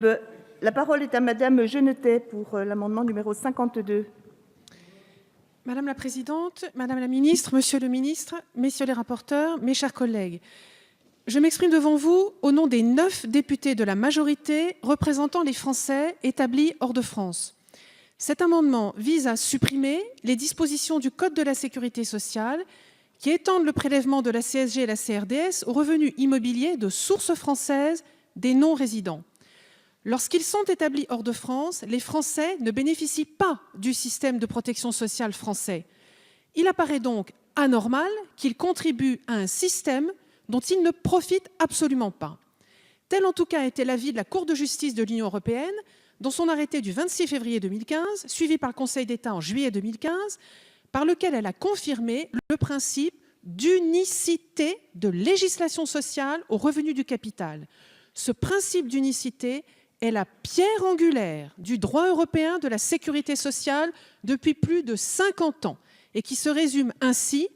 La parole est à Madame Genetet pour l'amendement numéro 52. Madame la présidente, madame la ministre, monsieur le ministre, messieurs les rapporteurs, mes chers collègues, je m'exprime devant vous au nom des 9 députés de la majorité représentant les Français établis hors de France. Cet amendement vise à supprimer les dispositions du Code de la sécurité sociale qui étendent le prélèvement de la CSG et la CRDS aux revenus immobiliers de source française des non-résidents. Lorsqu'ils sont établis hors de France, les Français ne bénéficient pas du système de protection sociale français. Il apparaît donc anormal qu'ils contribuent à un système dont ils ne profitent absolument pas. Tel en tout cas était l'avis de la Cour de justice de l'Union européenne dans son arrêté du 26 février 2015, suivi par le Conseil d'État en juillet 2015, par lequel elle a confirmé le principe d'unicité de législation sociale aux revenus du capital. Ce principe d'unicité est la pierre angulaire du droit européen de la sécurité sociale depuis plus de 50 ans et qui se résume ainsi: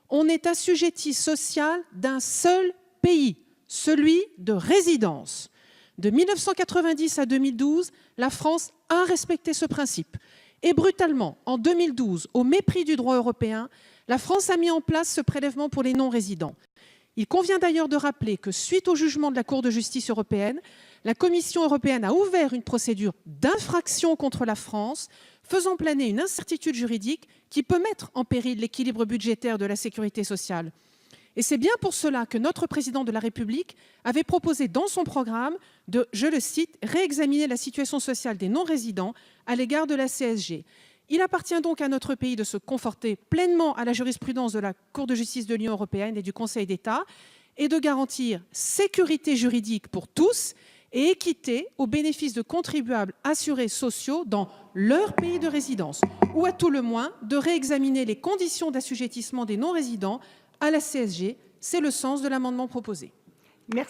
on est assujetti social d'un seul pays, celui de résidence. De 1990 à 2012, la France a respecté ce principe. Et brutalement, en 2012, au mépris du droit européen, la France a mis en place ce prélèvement pour les non-résidents. Il convient d'ailleurs de rappeler que, suite au jugement de la Cour de justice européenne, la Commission européenne a ouvert une procédure d'infraction contre la France, faisant planer une incertitude juridique qui peut mettre en péril l'équilibre budgétaire de la sécurité sociale. Et c'est bien pour cela que notre président de la République avait proposé dans son programme de, je le cite, « réexaminer la situation sociale des non-résidents à l'égard de la CSG ». Il appartient donc à notre pays de se conforter pleinement à la jurisprudence de la Cour de justice de l'Union européenne et du Conseil d'État et de garantir sécurité juridique pour tous et équité au bénéfice de contribuables assurés sociaux dans leur pays de résidence, ou à tout le moins de réexaminer les conditions d'assujettissement des non-résidents à la CSG. C'est le sens de l'amendement proposé. Merci.